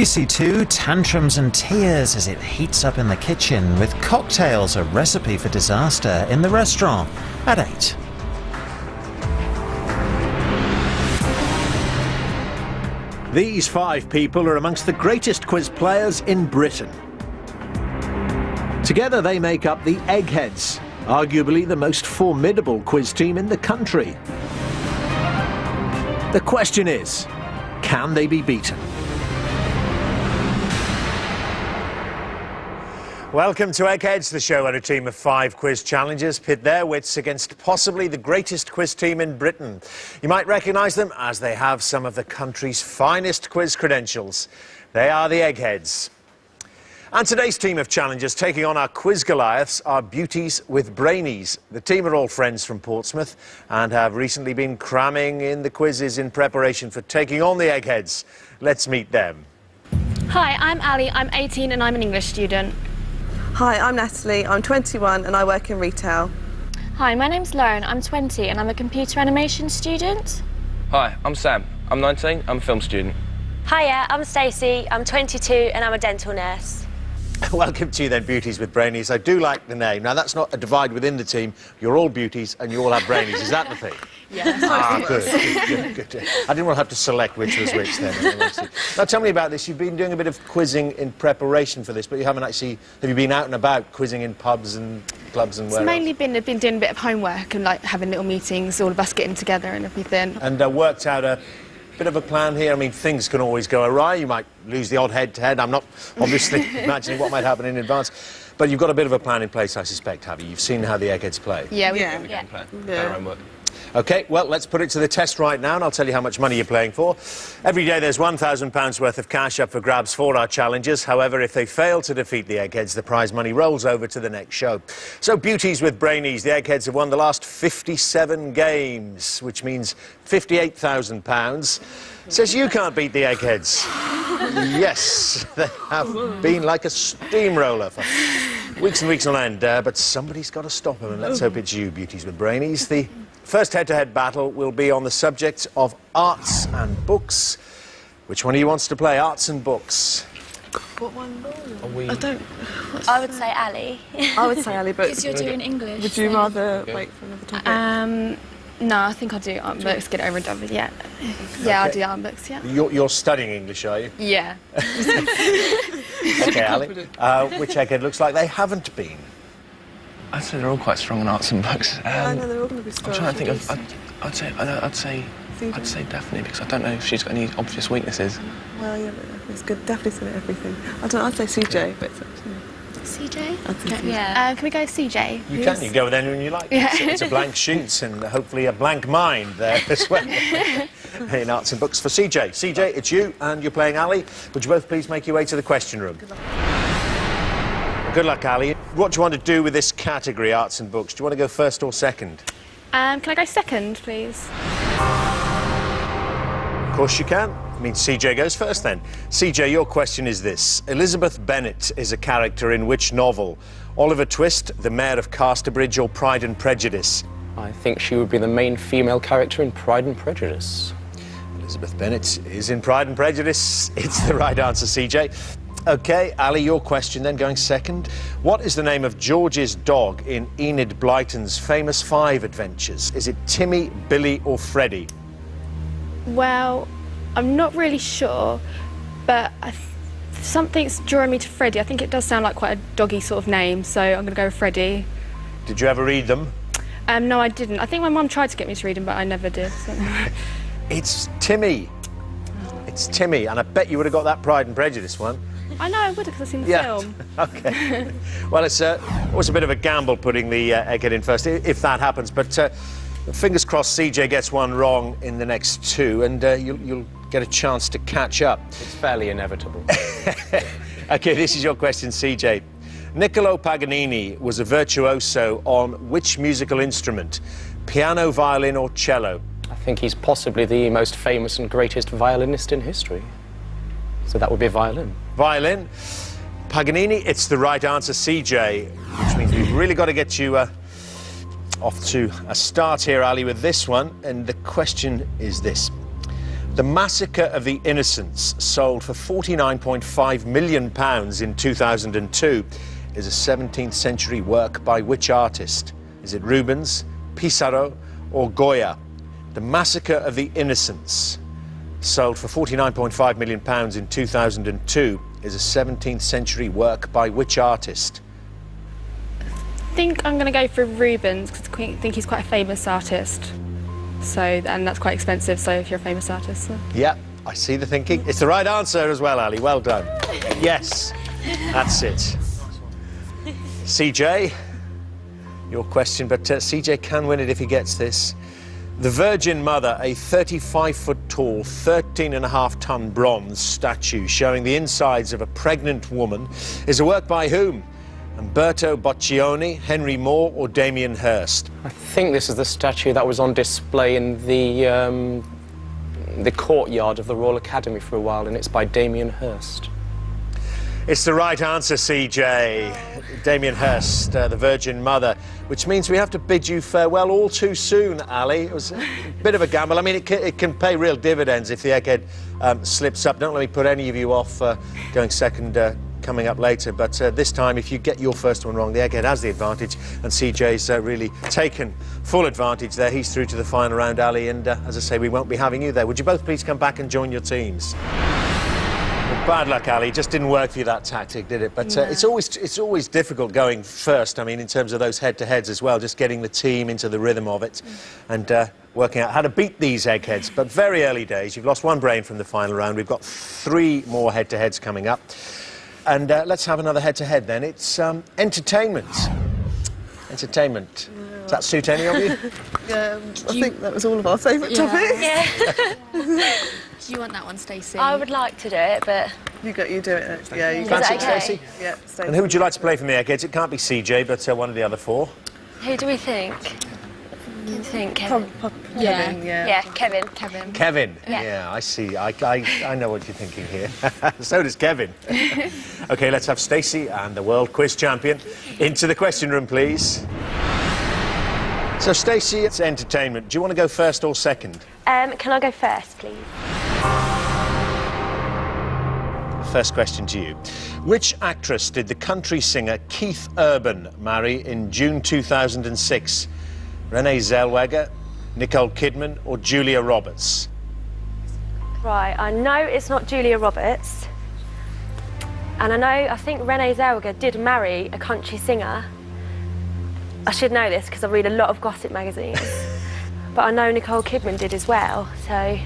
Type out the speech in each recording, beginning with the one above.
BBC2, tantrums and tears as it heats up in the kitchen, with cocktails a recipe for disaster in the restaurant at 8. These 5 people are amongst the greatest quiz players in Britain. Together they make up the Eggheads, arguably the most formidable quiz team in the country. The question is, can they be beaten? Welcome to Eggheads, the show where a team of 5 quiz challengers pit their wits against possibly the greatest quiz team in Britain. You might recognise them as they have some of the country's finest quiz credentials. They are the Eggheads. And today's team of challengers taking on our quiz Goliaths are Beauties with Brainies. The team are all friends from Portsmouth and have recently been cramming in the quizzes in preparation for taking on the Eggheads. Let's meet them. Hi, I'm Ali, I'm 18 and I'm an English student. Hi, I'm Natalie, I'm 21 and I work in retail. Hi, my name's Lauren, I'm 20 and I'm a computer animation student. Hi, I'm Sam, I'm 19, I'm a film student. Hiya, I'm Stacey, I'm 22 and I'm a dental nurse. Welcome to you then, Beauties with Brainies. I do like the name. Now, that's not a divide within the team. You're all beauties and you all have brainies. Is that the thing? Yes. Good. I didn't want to have to select which was which then. Now, tell me about this. You've been doing a bit of quizzing in preparation for this, but you haven't actually... Have you been out and about quizzing in pubs and clubs and where It's mainly been doing a bit of homework and like having little meetings, all of us getting together and everything. And worked out a bit of a plan here. I mean, things can always go awry. You might lose the odd head-to-head. I'm not obviously imagining what might happen in advance. But you've got a bit of a plan in place, I suspect, have you? You've seen how the Eggheads play. Yeah, we Game plan. Better homework. OK, well, let's put it to the test right now, and I'll tell you how much money you're playing for. Every day there's £1,000 worth of cash up for grabs for our challengers. However, if they fail to defeat the Eggheads, the prize money rolls over to the next show. So, Beauties with Brainies, the Eggheads have won the last 57 games, which means £58,000. Says you can't beat the Eggheads. Yes, they have been like a steamroller for weeks and weeks on end, but somebody's got to stop them, and let's hope it's you, Beauties with Brainies. The first head-to-head battle will be on the subject of arts and books. Which one of you wants to play arts and books? What one? We... I don't... I would say Ali. I would say Ali, but... Because you're doing English. Would you rather wait for another topic? No, I think I'll do art books, get it over and done with, yeah. Yeah, I'll do art books, yeah. You're studying English, are you? Yeah. OK, Ali. Which Egghead looks like they haven't been? I'd say they're all quite strong on arts and books. I know they're all going to be strong. I'm trying to think of... I'd say definitely, because I don't know if she's got any obvious weaknesses. Well, yeah, but it's good. Definitely say everything. I'd say CJ, but it's up to you. CJ? I'd say CJ. Yeah. Can we go CJ? You can. You go with anyone you like. Yeah. It's a blank sheet and hopefully a blank mind there as well. In arts and books for CJ. CJ, it's you and you're playing Ali. Would you both please make your way to the question room? Good luck, Ali. What do you want to do with this category, arts and books? Do you want to go first or second? Can I go second, please? Of course you can. I mean, CJ goes first then. CJ, your question is this. Elizabeth Bennet is a character in which novel? Oliver Twist, The Mayor of Casterbridge, or Pride and Prejudice? I think she would be the main female character in Pride and Prejudice. Elizabeth Bennet is in Pride and Prejudice. It's the right answer, CJ. OK, Ali, your question then, going second. What is the name of George's dog in Enid Blyton's famous 5 adventures? Is it Timmy, Billy, or Freddie? Well, I'm not really sure, but something's drawing me to Freddie. I think it does sound like quite a doggy sort of name, so I'm going to go with Freddie. Did you ever read them? No, I didn't. I think my mum tried to get me to read them, but I never did. So. It's Timmy. It's Timmy, and I bet you would have got that Pride and Prejudice one. I know I would have, because I've seen the film. OK. Well, it's always a bit of a gamble putting the Egghead in first, if that happens, but fingers crossed CJ gets one wrong in the next 2, and you'll get a chance to catch up. It's fairly inevitable. OK, this is your question, CJ. Niccolo Paganini was a virtuoso on which musical instrument? Piano, violin, or cello? I think he's possibly the most famous and greatest violinist in history. So that would be violin. Violin. Paganini, it's the right answer, CJ, which means we've really got to get you off to a start here, Ali, with this one. And the question is this. The Massacre of the Innocents, sold for £49.5 million in 2002, is a 17th century work by which artist? Is it Rubens, Pissarro or Goya? The Massacre of the Innocents, sold for £49.5 million in 2002, is a 17th century work by which artist? I think I'm going to go for Rubens because I think he's quite a famous artist. So, and that's quite expensive, so if you're a famous artist. So. Yeah, I see the thinking. It's the right answer as well, Ali. Well done. Yes, that's it. CJ, your question, but CJ can win it if he gets this. The Virgin Mother, a 35-foot-tall, 13.5-ton bronze statue showing the insides of a pregnant woman, is a work by whom? Umberto Boccioni, Henry Moore or Damien Hirst? I think this is the statue that was on display in the courtyard of the Royal Academy for a while, and it's by Damien Hirst. It's the right answer, CJ. Damien Hirst, the Virgin Mother, which means we have to bid you farewell all too soon, Ali. It was a bit of a gamble. I mean, it can pay real dividends if the Egghead slips up. Don't let me put any of you off going second coming up later, but this time, if you get your first one wrong, the Egghead has the advantage, and CJ's really taken full advantage there. He's through to the final round, Ali, and as I say, we won't be having you there. Would you both please come back and join your teams? Well, bad luck, Ali. It just didn't work for you, that tactic, did it? But No. it's always difficult going first. I mean, in terms of those head-to-heads as well, just getting the team into the rhythm of it and working out how to beat these Eggheads. But very early days. You've lost one brain from the final round. We've got 3 more head-to-heads coming up. And let's have another head-to-head then. It's entertainment. Entertainment. Does that suit any of you? Yeah, I think that was all of our favourite topics. Yeah. Do you want that one, Stacey? I would like to do it, but You do it next. Yeah, you Fancy it, okay? Stacey? Yeah, stay. And who would you like to play from the Eggheads? It can't be CJ, but one of the other 4. who do we think? Do you think Kevin? Kevin, yeah. Yeah, Kevin. Kevin. Yeah. I see. I know what you're thinking here. So does Kevin. OK, let's have Stacey and the world quiz champion into the question room, please. So, Stacey, it's entertainment. Do you want to go first or second? Can I go first, please? First question to you. Which actress did the country singer Keith Urban marry in June 2006? Renee Zellweger, Nicole Kidman or Julia Roberts? Right, I know it's not Julia Roberts. And I think Renee Zellweger did marry a country singer. I should know this because I read a lot of gossip magazines. But I know Nicole Kidman did as well, so...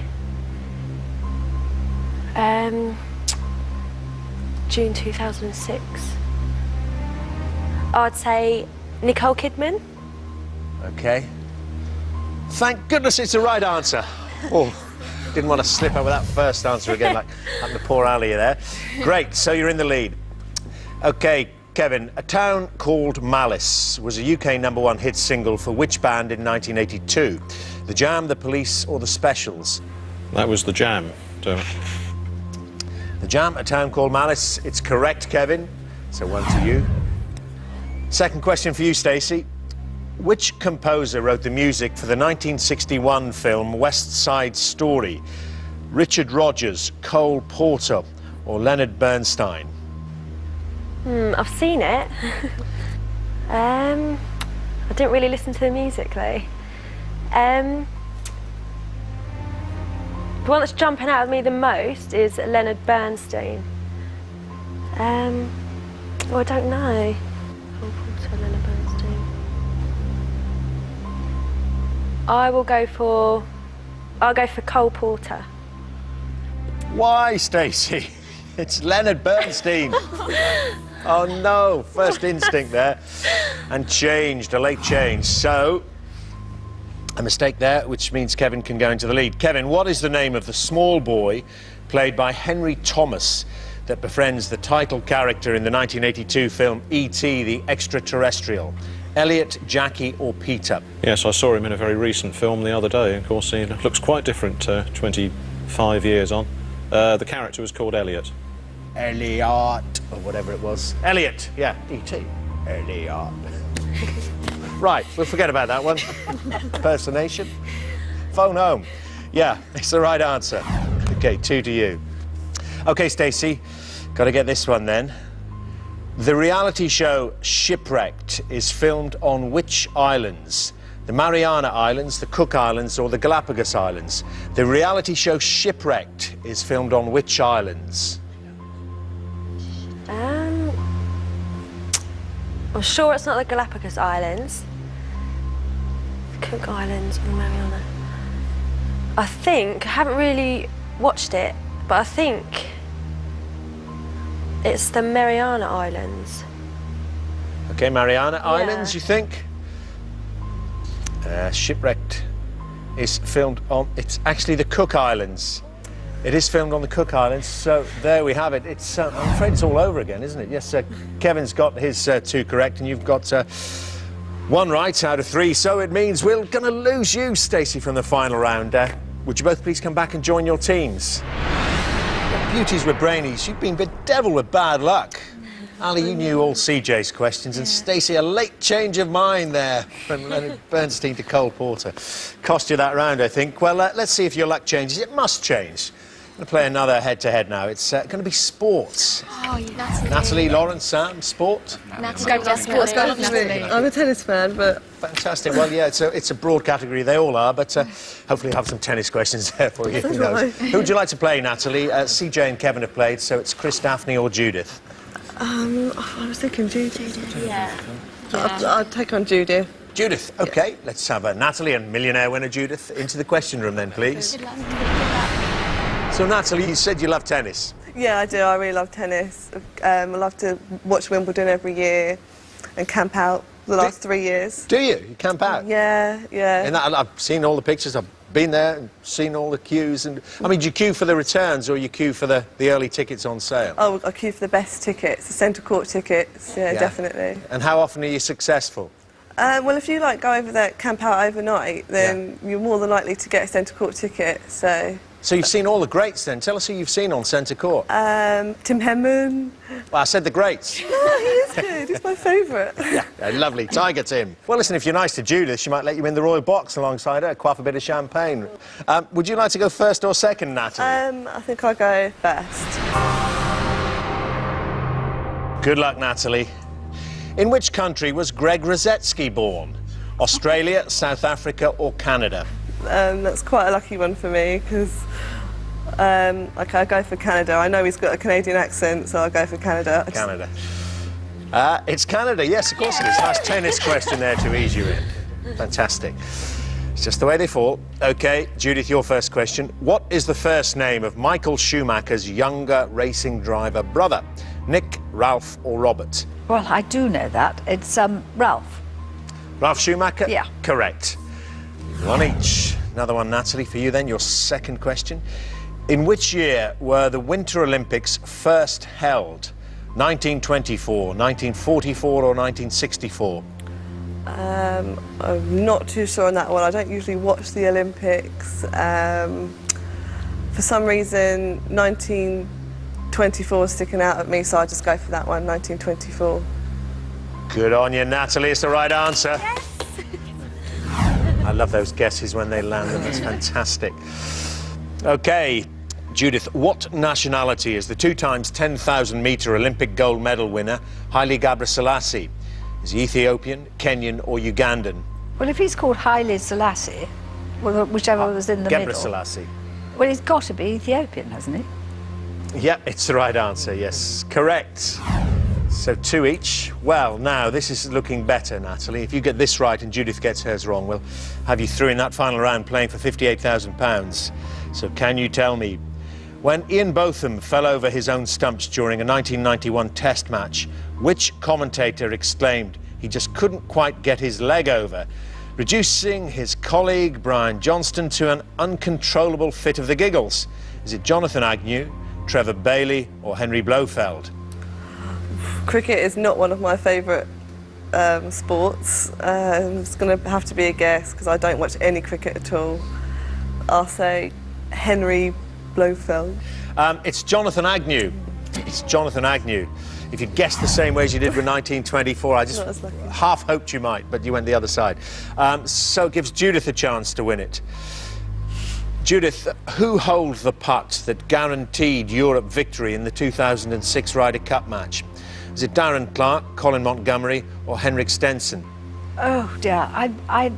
June 2006. I'd say Nicole Kidman. OK. Thank goodness it's the right answer. Oh, didn't want to slip up with that first answer again, like the poor Ali there. Great, so you're in the lead. OK, Kevin, A Town Called Malice was a UK #1 hit single for which band in 1982? The Jam, The Police or The Specials? That was The Jam. The Jam, A Town Called Malice. It's correct, Kevin. So 1 to you. Second question for you, Stacey. Which composer wrote the music for the 1961 film West Side Story? Richard Rodgers, Cole Porter or Leonard Bernstein? I've seen it. I didn't really listen to the music though. The one that's jumping out at me the most is Leonard Bernstein. I don't know. Cole Porter, Leonard Bernstein. I'll go for Cole Porter. Why, Stacey? It's Leonard Bernstein. Oh no, first instinct there. And changed, a late change. So, a mistake there, which means Kevin can go into the lead. Kevin, what is the name of the small boy played by Henry Thomas that befriends the title character in the 1982 film E.T. the Extraterrestrial? Elliot, Jackie or Peter? Yes, I saw him in a very recent film the other day. Of course, he looks quite different 25 years on. The character was called Elliot. Elliot, or whatever it was. Elliot, yeah, E.T. Elliot. Right, we'll forget about that one. Impersonation. Phone home. Yeah, it's the right answer. OK, 2 to you. OK, Stacey, got to get this one then. The reality show Shipwrecked is filmed on which islands? The Mariana Islands, the Cook Islands, or the Galapagos Islands? The reality show Shipwrecked is filmed on which islands? I'm sure it's not the Galapagos Islands. Cook Islands or Mariana. I think, I haven't really watched it, but I think it's the Mariana Islands. OK, Mariana Islands, you think? Shipwrecked is filmed on... It's actually the Cook Islands. It is filmed on the Cook Islands, so there we have it. It's, I'm afraid it's all over again, isn't it? Yes, Kevin's got his 2 correct, and you've got 1 right out of 3, so it means we're going to lose you, Stacey, from the final round. Would you both please come back and join your teams? Beauties with brainies, you've been bedeviled with bad luck. Ali, you knew all CJ's questions, and Stacey, a late change of mind there from Leonard Bernstein to Cole Porter. Cost you that round, I think. Well, let's see if your luck changes. It must change. I'm going to play another head-to-head now. It's going to be sports. Oh, Natalie. Natalie, Lawrence, Sam, sport? Natalie, Sports, Natalie. I'm a tennis fan, but... Fantastic. Well, yeah, it's a broad category. They all are, but hopefully I'll have some tennis questions there for you. Who knows? Who would you like to play, Natalie? CJ and Kevin have played, so it's Chris, Daphne or Judith? I was thinking Judith. Yeah. I'd take on Judith. Judith, OK. Let's have Natalie and millionaire winner Judith into the question room then, please. So, Natalie, you said you love tennis. Yeah, I do. I really love tennis. I love to watch Wimbledon every year and camp out the last 3 years. Do you? You camp out? Yeah, yeah. And I've seen all the pictures. I've been there and seen all the queues. And I mean, do you queue for the returns or you queue for the early tickets on sale? Oh, I queue for the best tickets, the centre court tickets. Yeah, definitely. And how often are you successful? Well, if you go over there, camp out overnight, then you're more than likely to get a centre court ticket. So you've seen all the greats then. Tell us who you've seen on centre court. Tim Henman. Well, I said the greats. No, he is good. He's my favourite. Yeah, lovely. Tiger Tim. Well, listen, if you're nice to Judith, she might let you in the royal box alongside her, quaff a bit of champagne. Would you like to go first or second, Natalie? I think I'll go first. Good luck, Natalie. In which country was Greg Rosetsky born? Australia, South Africa or Canada? That's quite a lucky one for me because okay, I'll go for Canada. I know he's got a Canadian accent, so I'll go for Canada. Canada. It's Canada, yes, of course it is. Nice tennis question there to ease you in. Fantastic. It's just the way they fall. OK, Judith, your first question. What is the first name of Michael Schumacher's younger racing driver brother? Nick, Ralph or Robert? Well, I do know that. It's Ralph. Ralph Schumacher? Yeah. Correct. 1 each. Another one, Natalie, for you then, your second question. In which year were the Winter Olympics first held? 1924, 1944 or 1964? I'm not too sure on that one. I don't usually watch the Olympics. For some reason, 1924 is sticking out at me, so I'll just go for that one, 1924. Good on you, Natalie. It's the right answer. Yes. I love those guesses when they land them. That's fantastic. OK, Judith, what nationality is the 2 times 10,000-metre Olympic gold medal winner, Haile Gebrselassie? Is he Ethiopian, Kenyan or Ugandan? Well, if he's called Haile Selassie, well, whichever was in the middle... Gebrselassie. Well, he's got to be Ethiopian, hasn't he? Yep, it's the right answer, yes. Correct. So 2 each. Well, now, this is looking better, Natalie. If you get this right and Judith gets hers wrong, we'll have you through in that final round playing for £58,000. So can you tell me, when Ian Botham fell over his own stumps during a 1991 Test match, which commentator exclaimed he just couldn't quite get his leg over, reducing his colleague Brian Johnston to an uncontrollable fit of the giggles? Is it Jonathan Agnew, Trevor Bailey or Henry Blofeld? Cricket is not one of my favourite sports. It's going to have to be a guess because I don't watch any cricket at all. I'll say Henry Blofeld. It's Jonathan Agnew. It's Jonathan Agnew. If you guessed the same way as you did with 1924, I just half hoped you might, but you went the other side. So it gives Judith a chance to win it. Judith, who holds the putt that guaranteed Europe victory in the 2006 Ryder Cup match? Is it Darren Clarke, Colin Montgomery or Henrik Stenson? Oh dear, I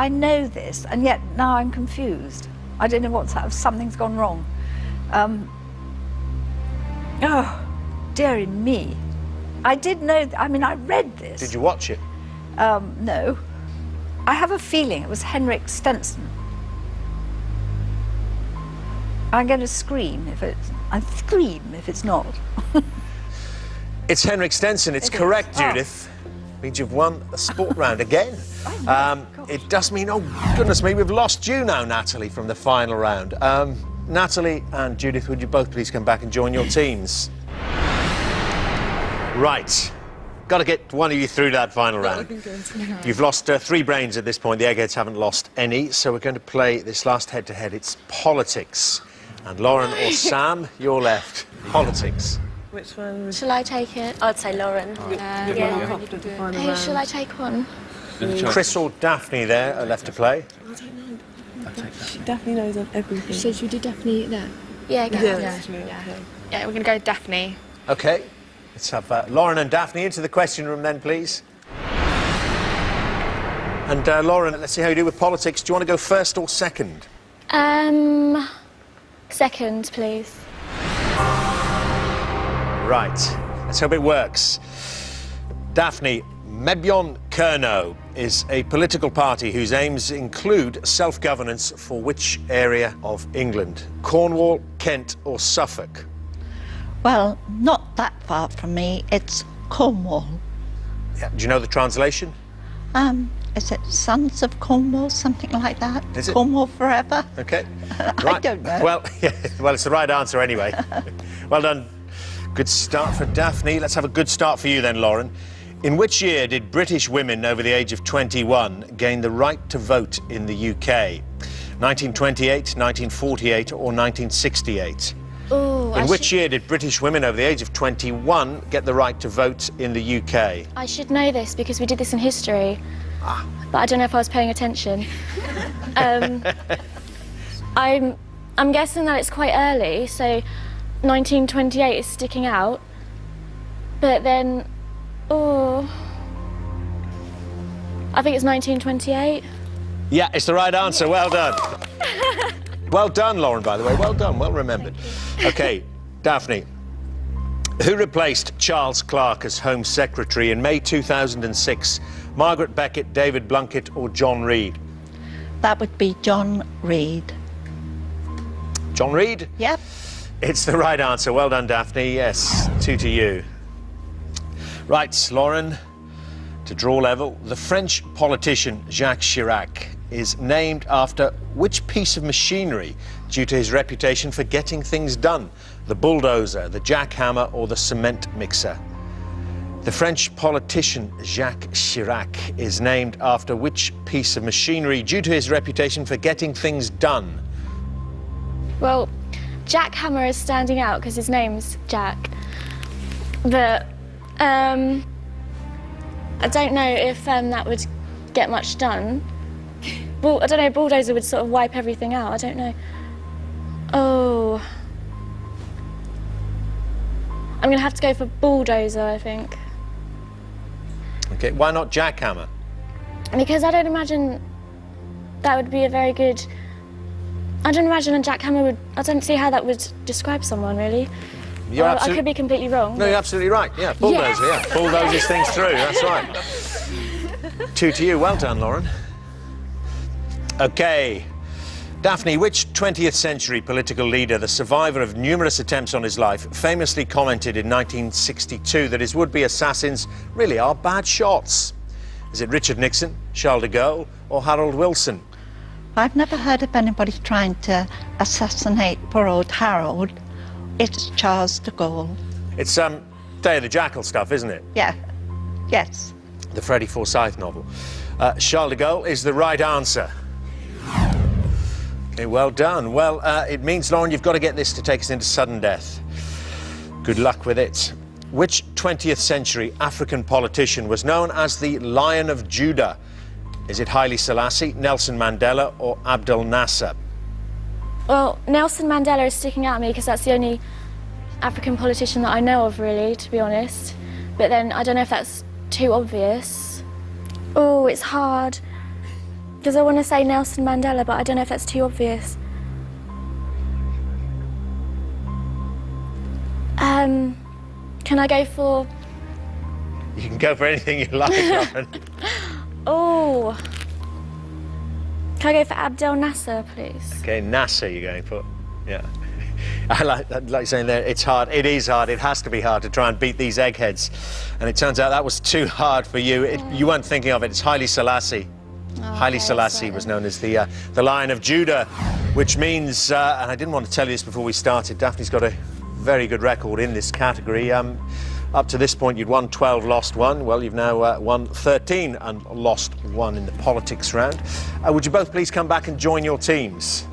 know this, and yet now I'm confused. I don't know what's happened. Something's gone wrong. Oh, dearie me. I did know. I mean, I read this. Did you watch it? No. I have a feeling it was Henrik Stenson. I'm going to scream if it's. I scream if it's not. It's Henrik Stenson. It's correct, Judith. Means you've won a sport round again. It does mean, oh goodness me, we've lost you now, Natalie, from the final round. Natalie and Judith, would you both please come back and join your teams? Right. Got to get one of you through that final round. You've lost 3 brains at this point. The Eggheads haven't lost any, so we're going to play this last head-to-head. It's politics. And Lauren or Sam, you're left. Politics. Which one? Shall I take it? I'd say Lauren. Who shall I take on? Chris or Daphne there are left to play. Daphne knows everything. So should we do Daphne there? Yeah, we're going to go with Daphne. OK. Let's have Lauren and Daphne into the question room then, please. And Lauren, let's see how you do with politics. Do you want to go first or second? Second, please. Right. Let's hope it works. Daphne, Mebyon Kerno is a political party whose aims include self-governance for which area of England? Cornwall, Kent or Suffolk? Well, not that far from me. It's Cornwall. Yeah. Do you know the translation? Is it Sons of Cornwall, something like that? Is it? Cornwall forever? OK. Right. I don't know. Well, yeah, well, it's the right answer anyway. Well done. Good start for Daphne. Let's have a good start for you then, Lauren. In which year did British women over the age of 21 gain the right to vote in the UK? 1928, 1948 or 1968? In which year did British women over the age of 21 get the right to vote in the UK? I should know this because we did this in history, but I don't know if I was paying attention. I'm guessing that it's quite early, so 1928 is sticking out. But then, I think it's 1928. Yeah, it's the right answer. Well done. Well done, Lauren, by the way. Well done. Well remembered. OK, Daphne. Who replaced Charles Clarke as Home Secretary in May 2006? Margaret Beckett, David Blunkett or John Reid? That would be John Reid. John Reid? Yep. It's the right answer. Well done, Daphne. Yes, 2 to you. Right, Lauren, to draw level. The French politician Jacques Chirac is named after which piece of machinery due to his reputation for getting things done? The bulldozer, the jackhammer or the cement mixer? The French politician Jacques Chirac is named after which piece of machinery due to his reputation for getting things done? Well, jackhammer is standing out because his name's Jack. But I don't know if that would get much done. Well, I don't know, bulldozer would sort of wipe everything out. I don't know. Oh. I'm going to have to go for bulldozer, I think. OK, why not jackhammer? Because I don't imagine that would be a very good... I don't imagine a jackhammer would... I don't see how that would describe someone, really. I could be completely wrong. No, you're absolutely right. Yeah, bulldozer, yeah. Bulldozes things through, that's right. 2 to you. Well done, Lauren. OK. Daphne, which 20th century political leader, the survivor of numerous attempts on his life, famously commented in 1962 that his would-be assassins really are bad shots? Is it Richard Nixon, Charles de Gaulle or Harold Wilson? I've never heard of anybody trying to assassinate poor old Harold. It's Charles de Gaulle. It's Day of the Jackal stuff, isn't it? Yeah. Yes. The Freddie Forsyth novel. Charles de Gaulle is the right answer. Okay, well done. Well, it means, Lauren, you've got to get this to take us into sudden death. Good luck with it. Which 20th century African politician was known as the Lion of Judah? Is it Haile Selassie, Nelson Mandela or Abdel Nasser? Well, Nelson Mandela is sticking out at me because that's the only African politician that I know of, really, to be honest. But then I don't know if that's too obvious. Oh, it's hard. Because I want to say Nelson Mandela, but I don't know if that's too obvious. Can I go for... You can go for anything you like, Lauren. Oh. Can I go for Abdel Nasser, please? Okay, Nasser you're going for. Yeah. I like saying there, it's hard. It is hard. It has to be hard to try and beat these eggheads. And it turns out that was too hard for you. You weren't thinking of it. It's Haile Selassie. Haile Selassie was known as the Lion of Judah, which means, and I didn't want to tell you this before we started, Daphne's got a very good record in this category. Up to this point, you'd won 12, lost 1. Well, you've now won 13 and lost 1 in the politics round. Would you both please come back and join your teams?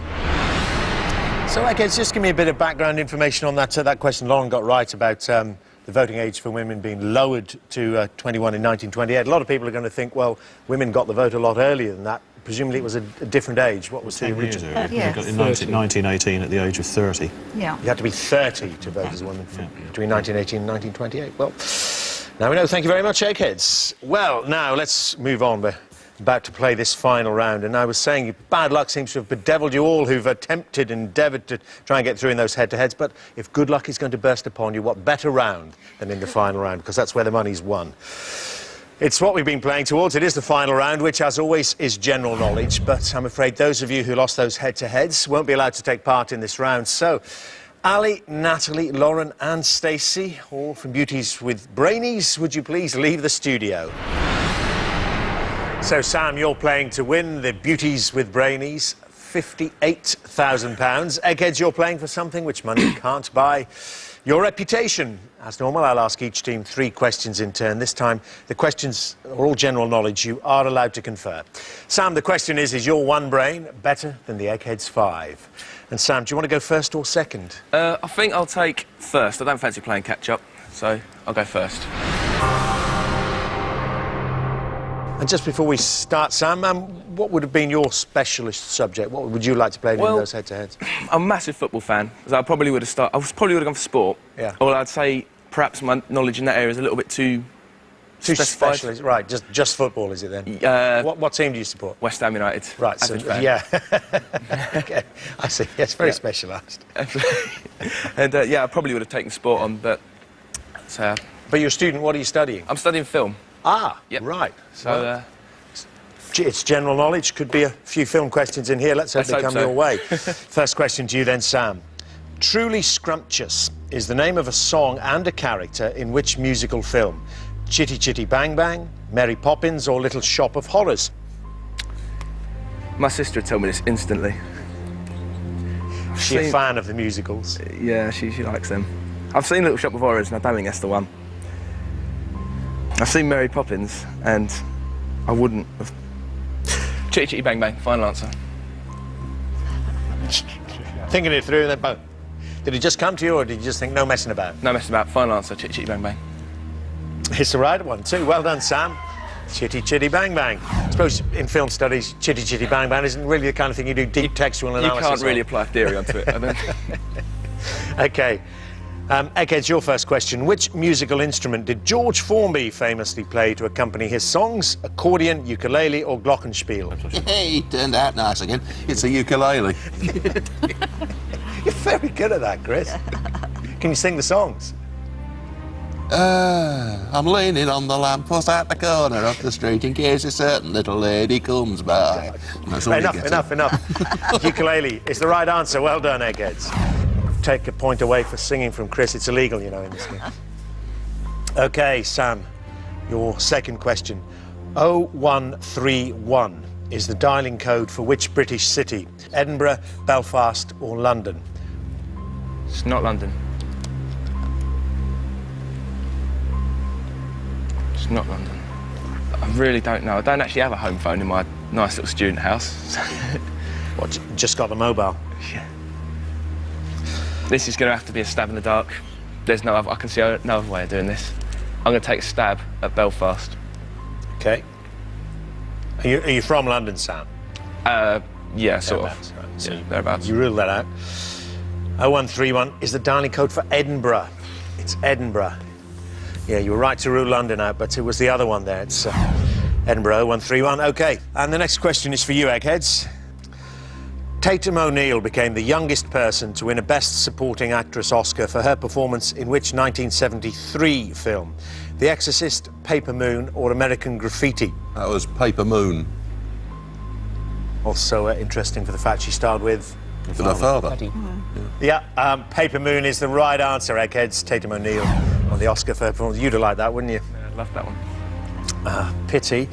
So, Eggheads, just give me a bit of background information on that question Lauren got right about the voting age for women being lowered to 21 in 1928. A lot of people are going to think, well, women got the vote a lot earlier than that. Presumably it was a different age. What was the original? Yes. In 1918 at the age of 30. Yeah. You had to be 30 to vote as a woman between 1918 and 1928. Well, now we know. Thank you very much, Eggheads. Well, now let's move on. We're about to play this final round, and I was saying bad luck seems to have bedeviled you all who've endeavoured to try and get through in those head-to-heads, but if good luck is going to burst upon you, what better round than in the final round, because that's where the money's won. It's what we've been playing towards. It is the final round, which, as always, is general knowledge. But I'm afraid those of you who lost those head-to-heads won't be allowed to take part in this round. So, Ali, Natalie, Lauren and Stacey, all from Beauties with Brainies, would you please leave the studio? So, Sam, you're playing to win the Beauties with Brainies, £58,000. Eggheads, you're playing for something which money can't buy. Your reputation. As normal, I'll ask each team 3 questions in turn. This time, the questions are all general knowledge. You are allowed to confer. Sam, the question is your one brain better than the Eggheads' 5? And Sam, do you want to go first or second? I think I'll take first. I don't fancy playing catch-up, so I'll go first. And just before we start, Sam, what would have been your specialist subject? What would you like to play in those head-to-heads? I'm a massive football fan, so I probably would have gone for sport. Yeah. Or I'd say perhaps my knowledge in that area is a little bit too specified. Specialist, right? Just football, is it then? What team do you support? West Ham United. Right. So, yeah. Okay. I see. Yes, very specialised. And yeah, I probably would have taken sport on, but. So, but you're a student. What are you studying? I'm studying film. Ah, yep. Right. So, it's general knowledge. Could be a few film questions in here. Let's hope they come your way. First question to you then, Sam. Truly Scrumptious is the name of a song and a character in which musical film? Chitty Chitty Bang Bang, Mary Poppins or Little Shop of Horrors? My sister told me this instantly. Is she a fan of the musicals? Yeah, she likes them. I've seen Little Shop of Horrors and I don't think that's the one. I've seen Mary Poppins, and I wouldn't have... Chitty Chitty Bang Bang, final answer. Thinking it through, and then boom. Did it just come to you, or did you just think, no messing about? No messing about, final answer, Chitty Chitty Bang Bang. It's the right one, too. Well done, Sam. Chitty Chitty Bang Bang. I suppose in film studies, Chitty Chitty Bang Bang isn't really the kind of thing you do deep textual analysis You can't really apply theory onto it, I don't. OK. Eggheads, your first question. Which musical instrument did George Formby famously play to accompany his songs? Accordion, ukulele or glockenspiel? Hey, he turned out nice again. It's a ukulele. You're very good at that, Chris. Can you sing the songs? I'm leaning on the lamppost at the corner of the street in case a certain little lady comes by. Enough. Ukulele is the right answer. Well done, Eggheads. Take a point away for singing from Chris. It's illegal, you know, in this game. OK, Sam, your second question. 0131 is the dialing code for which British city? Edinburgh, Belfast or London? It's not London. It's not London. I really don't know. I don't actually have a home phone in my nice little student house. What, just got the mobile? Yeah. This is going to have to be a stab in the dark. There's no other, I can see no other way of doing this. I'm going to take a stab at Belfast. OK. Are you from London, Sam? Yeah, sort Thereabouts, of. right. So Yeah, thereabouts. You rule that out. 0131 is the dialing code for Edinburgh. It's Edinburgh. Yeah, you were right to rule London out, but it was the other one there. It's Edinburgh 0131. OK, and the next question is for you, Eggheads. Tatum O'Neal became the youngest person to win a Best Supporting Actress Oscar for her performance in which 1973 film? The Exorcist, Paper Moon, or American Graffiti? That was Paper Moon. Also interesting for the fact she starred with... With her father. Yeah, Paper Moon is the right answer, Eggheads. Tatum O'Neal on the Oscar for her performance. You'd have liked that, wouldn't you? Yeah, I love that one. Pity.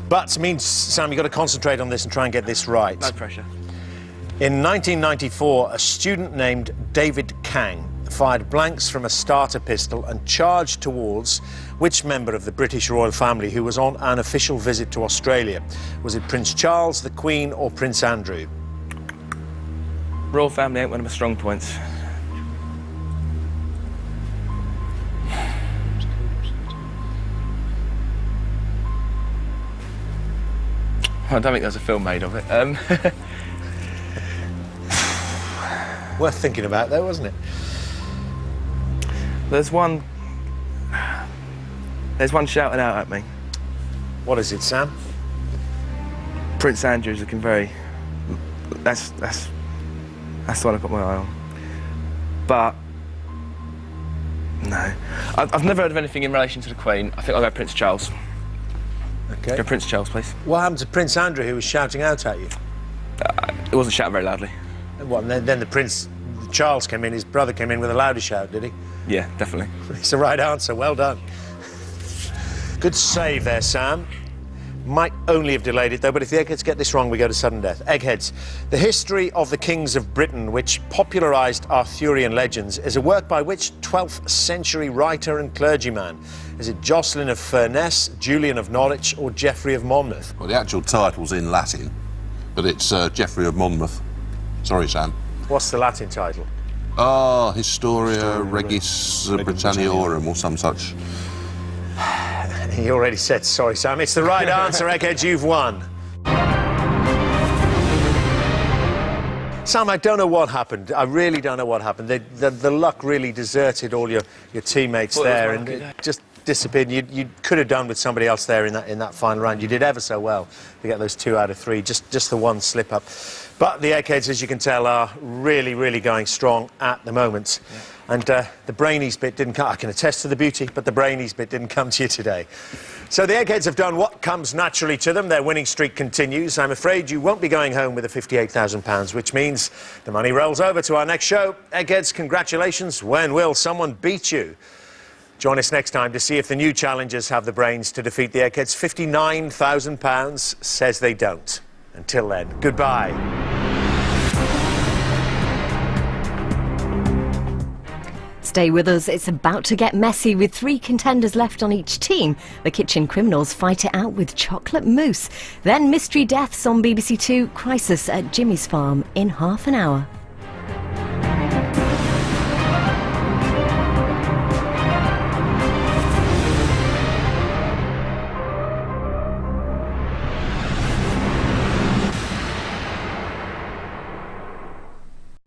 But it means, Sam, you've got to concentrate on this and try and get this right. No pressure. In 1994, a student named David Kang fired blanks from a starter pistol and charged towards which member of the British royal family who was on an official visit to Australia? Was it Prince Charles, the Queen, or Prince Andrew? Royal family ain't one of my strong points. I don't think there's a film made of it. Worth thinking about, though, wasn't it? There's one shouting out at me. What is it, Sam? Prince Andrew's looking very... That's the one I've got my eye on. But... no. I've never heard of anything in relation to the Queen. I think I'll go Prince Charles. OK. Go Prince Charles, please. What happened to Prince Andrew, who was shouting out at you? It wasn't shouting very loudly. What, and then the Prince Charles came in, his brother came in with a louder shout, did he? Yeah, definitely. It's the right answer, well done. Good save there, Sam. Might only have delayed it, though, but if the Eggheads get this wrong, we go to sudden death. Eggheads, The History of the Kings of Britain, which popularised Arthurian legends, is a work by which 12th century writer and clergyman? Is it Jocelyn of Furness, Julian of Norwich, or Geoffrey of Monmouth? Well, the actual title's in Latin, but it's Geoffrey of Monmouth. Sorry, Sam. What's the Latin title? Historia Regis Britanniarum or some such. He already said sorry, Sam. It's the right answer, Eggheads. You've won. Sam, I don't know what happened. I really don't know what happened. The luck really deserted all your teammates there, and it just disappeared. You could have done with somebody else there in that final round. You did ever so well to get those 2 out of 3. Just the one slip up. But the Eggheads, as you can tell, are really, really going strong at the moment. Yeah. And the brainies bit didn't come. I can attest to the beauty, but the brainies bit didn't come to you today. So the Eggheads have done what comes naturally to them. Their winning streak continues. I'm afraid you won't be going home with the £58,000, which means the money rolls over to our next show. Eggheads, congratulations. When will someone beat you? Join us next time to see if the new challengers have the brains to defeat the Eggheads. £59,000 says they don't. Until then, goodbye. Stay with us, it's about to get messy with 3 contenders left on each team. The Kitchen Criminals fight it out with chocolate mousse. Then mystery deaths on BBC 2, crisis at Jimmy's farm in half an hour.